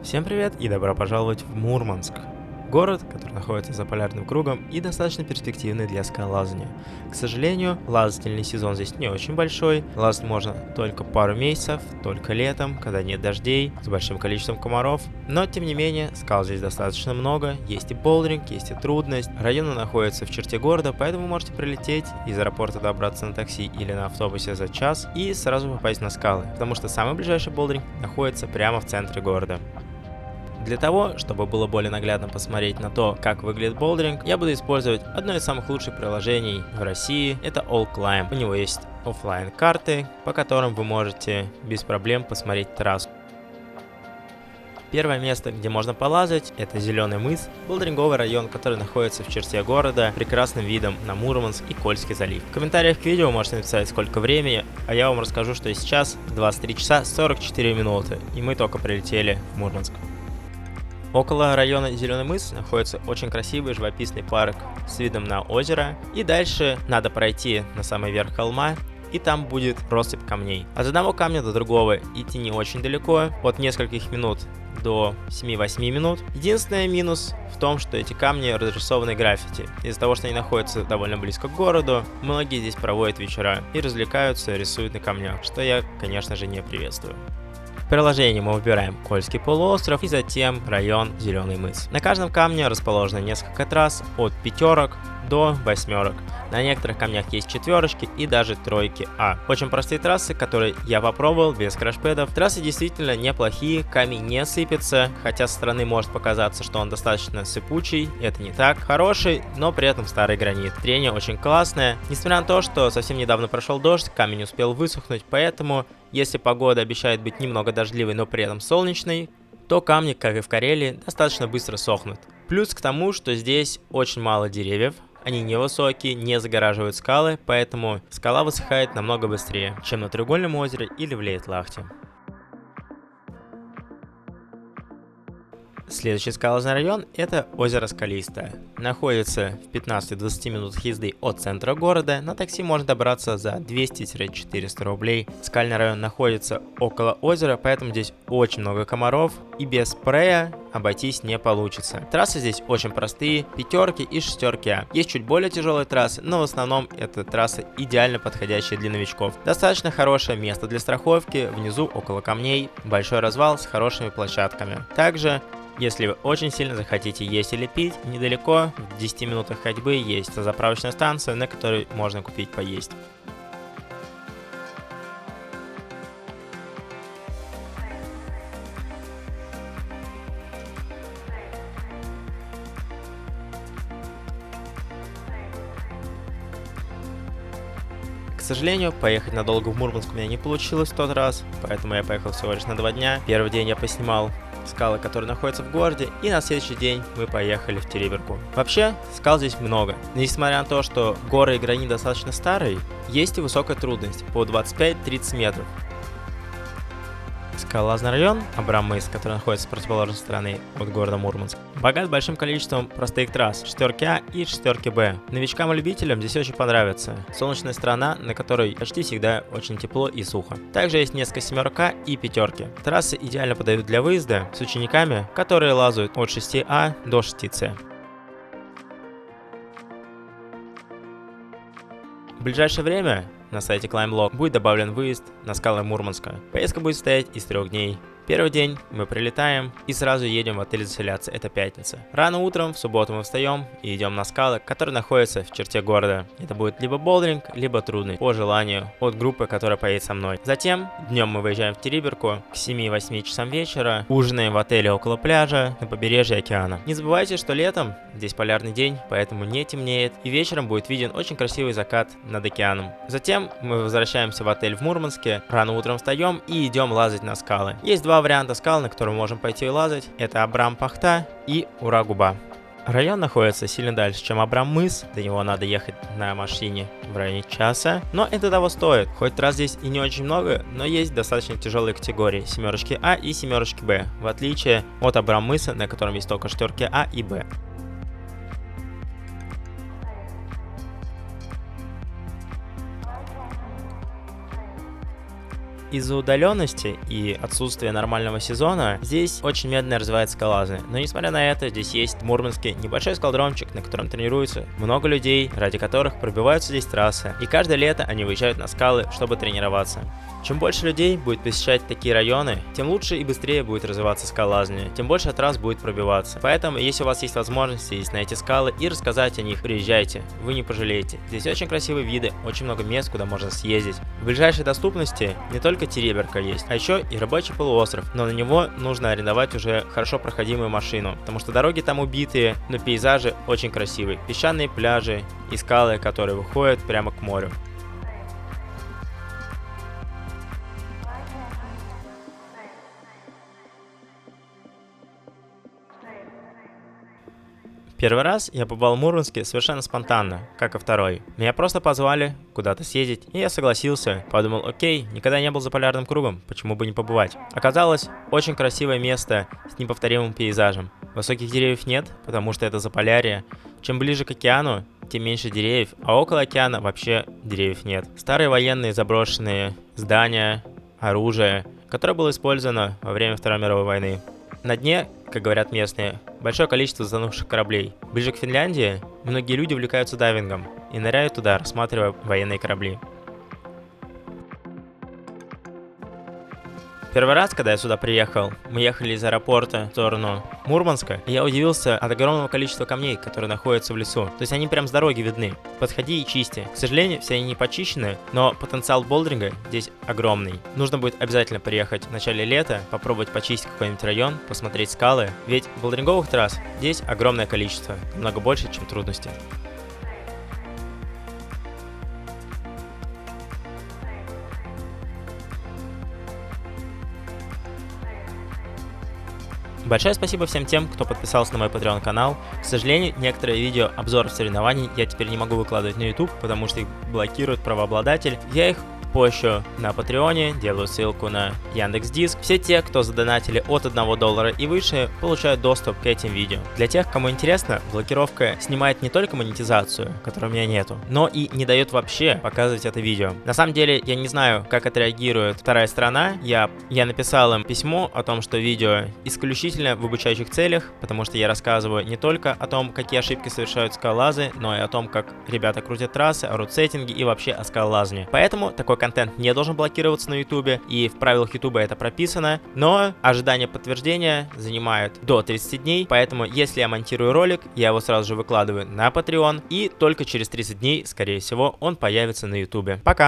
Всем привет и добро пожаловать в Мурманск. Город, который находится за полярным кругом и достаточно перспективный для скалолазания. К сожалению, лазательный сезон здесь не очень большой, лазать можно только пару месяцев, только летом, когда нет дождей, с большим количеством комаров, но тем не менее, скал здесь достаточно много, есть и болдеринг, есть и трудность. Район находится в черте города, поэтому вы можете прилететь из аэропорта добраться на такси или на автобусе за час и сразу попасть на скалы, потому что самый ближайший болдеринг находится прямо в центре города. Для того, чтобы было более наглядно посмотреть на то, как выглядит болдеринг, я буду использовать одно из самых лучших приложений в России, это AllClimb. У него есть офлайн карты, по которым вы можете без проблем посмотреть трассу. Первое место, где можно полазать, это Зеленый мыс, болдеринговый район, который находится в черте города, прекрасным видом на Мурманск и Кольский залив. В комментариях к видео можете написать, сколько времени, а я вам расскажу, что сейчас 23 часа 44 минуты, и мы только прилетели в Мурманск. Около района Зеленый мыс находится очень красивый живописный парк с видом на озеро. И дальше надо пройти на самый верх холма, и там будет россыпь камней. От одного камня до другого идти не очень далеко, от нескольких минут до 7-8 минут. Единственный минус в том, что эти камни разрисованы граффити. Из-за того, что они находятся довольно близко к городу, многие здесь проводят вечера и развлекаются, рисуют на камнях, что я, конечно же, не приветствую. В приложении мы выбираем Кольский полуостров и затем район Зеленый мыс. На каждом камне расположено несколько трасс от пятерок до восьмерок. На некоторых камнях есть четверочки и даже тройки А. Очень простые трассы, которые я попробовал без крашпэдов. Трассы действительно неплохие, камень не сыпется, хотя со стороны может показаться, что он достаточно сыпучий. Это не так. Хороший, но при этом старый гранит. Трение очень классное. Несмотря на то, что совсем недавно прошел дождь, камень успел высохнуть, поэтому если погода обещает быть немного дождливой, но при этом солнечной, то камни, как и в Карелии, достаточно быстро сохнут. Плюс к тому, что здесь очень мало деревьев, они невысокие, не загораживают скалы, поэтому скала высыхает намного быстрее, чем на Треугольном озере или в Лейтлахте. Следующий скалолазный район – это озеро Скалистое. Находится в 15-20 минутах езды от центра города, на такси можно добраться за 200-400 рублей. Скальный район находится около озера, поэтому здесь очень много комаров, и без спрея обойтись не получится. Трассы здесь очень простые, пятерки и шестерки А. Есть чуть более тяжелые трассы, но в основном это трассы идеально подходящие для новичков. Достаточно хорошее место для страховки, внизу около камней, большой развал с хорошими площадками. Также если вы очень сильно захотите есть или пить, недалеко, в 10 минутах ходьбы, есть заправочная станция, на которой можно купить поесть. К сожалению, поехать надолго в Мурманск у меня не получилось в тот раз, поэтому я поехал всего лишь на 2 дня. Первый день я поснимал скалы, которые находятся в городе, и на следующий день мы поехали в Териберку. Вообще, скал здесь много. Несмотря на то, что горы и гранит достаточно старые, есть и высокая трудность по 25-30 метров. Скалолазный район Абрам-мыс, который находится с противоположной стороны от города Мурманск, богат большим количеством простых трасс, шестерки А и шестерки Б. Новичкам и любителям здесь очень понравится. Солнечная сторона, на которой почти всегда очень тепло и сухо. Также есть несколько семерок А и пятерки. Трассы идеально подойдут для выезда с учениками, которые лазают от 6А до 6С. В ближайшее время на сайте ClimbLog будет добавлен выезд на скалы Мурманска. Поездка будет состоять из 3 дней. Первый день мы прилетаем и сразу едем в отель заселяться, это пятница. Рано утром, в субботу мы встаем и идем на скалы, которые находятся в черте города. Это будет либо болдеринг, либо трудный, по желанию, от группы, которая поедет со мной. Затем днем мы выезжаем в Териберку к 7-8 часам вечера, ужинаем в отеле около пляжа на побережье океана. Не забывайте, что летом здесь полярный день, поэтому не темнеет, и вечером будет виден очень красивый закат над океаном. Затем мы возвращаемся в отель в Мурманске, рано утром встаем и идем лазать на скалы. Есть два варианта скал, на которые можем пойти и лазать. Это Абрам-Пахта и Ура-Губа. Район находится сильно дальше, чем Абрам-мыс. До него надо ехать на машине в районе часа. Но это того стоит. Хоть трасс здесь и не очень много, но есть достаточно тяжелые категории. Семерочки А и семерочки Б. В отличие от Абрам-мыса, на котором есть только шестерки А и Б. Из-за удаленности и отсутствия нормального сезона здесь очень медленно развивается скалолазание. Но несмотря на это, здесь есть в Мурманске небольшой скалодромчик, на котором тренируются много людей, ради которых пробиваются здесь трассы. И каждое лето они выезжают на скалы, чтобы тренироваться. Чем больше людей будет посещать такие районы, тем лучше и быстрее будет развиваться скалолазание, тем больше трасс будет пробиваться. Поэтому, если у вас есть возможность съездить на эти скалы и рассказать о них, приезжайте, вы не пожалеете. Здесь очень красивые виды, очень много мест, куда можно съездить. В ближайшей доступности не только Тереберка есть, а еще и рабочий полуостров, но на него нужно арендовать уже хорошо проходимую машину, потому что дороги там убитые, но пейзажи очень красивые. Песчаные пляжи и скалы, которые выходят прямо к морю. Первый раз я побывал в Мурманске совершенно спонтанно, как и второй. Меня просто позвали куда-то съездить, и я согласился. Подумал, окей, никогда не был за полярным кругом, почему бы не побывать. Оказалось, очень красивое место с неповторимым пейзажем. Высоких деревьев нет, потому что это Заполярье. Чем ближе к океану, тем меньше деревьев, а около океана вообще деревьев нет. Старые военные заброшенные здания, оружие, которое было использовано во время Второй мировой войны. На дне, как говорят местные, большое количество затонувших кораблей. Ближе к Финляндии многие люди увлекаются дайвингом и ныряют туда, рассматривая военные корабли. Первый раз, когда я сюда приехал, мы ехали из аэропорта в сторону Мурманска, и я удивился от огромного количества камней, которые находятся в лесу. То есть они прям с дороги видны. Подходи и чисти. К сожалению, все они не почищены, но потенциал болдеринга здесь огромный. Нужно будет обязательно приехать в начале лета, попробовать почистить какой-нибудь район, посмотреть скалы, ведь болдеринговых трасс здесь огромное количество, намного больше, чем трудностей. Большое спасибо всем тем, кто подписался на мой Patreon канал. К сожалению, некоторые видео обзоров соревнований я теперь не могу выкладывать на YouTube, потому что их блокирует правообладатель. Я их пощу на Патреоне, делаю ссылку на Яндекс.Диск. Все те, кто задонатили от $1 и выше, получают доступ к этим видео. Для тех, кому интересно, блокировка снимает не только монетизацию, которой у меня нету, но и не дает вообще показывать это видео. На самом деле, я не знаю, как отреагирует вторая сторона. Я написал им письмо о том, что видео исключительно в обучающих целях, потому что я рассказываю не только о том, какие ошибки совершают скалолазы, но и о том, как ребята крутят трассы, о рут-сеттинге и вообще о скалолазании. Поэтому такой контент не должен блокироваться на YouTube, и в правилах YouTube это прописано, но ожидание подтверждения занимает до 30 дней, поэтому если я монтирую ролик, я его сразу же выкладываю на Patreon, и только через 30 дней, скорее всего, он появится на YouTube. Пока!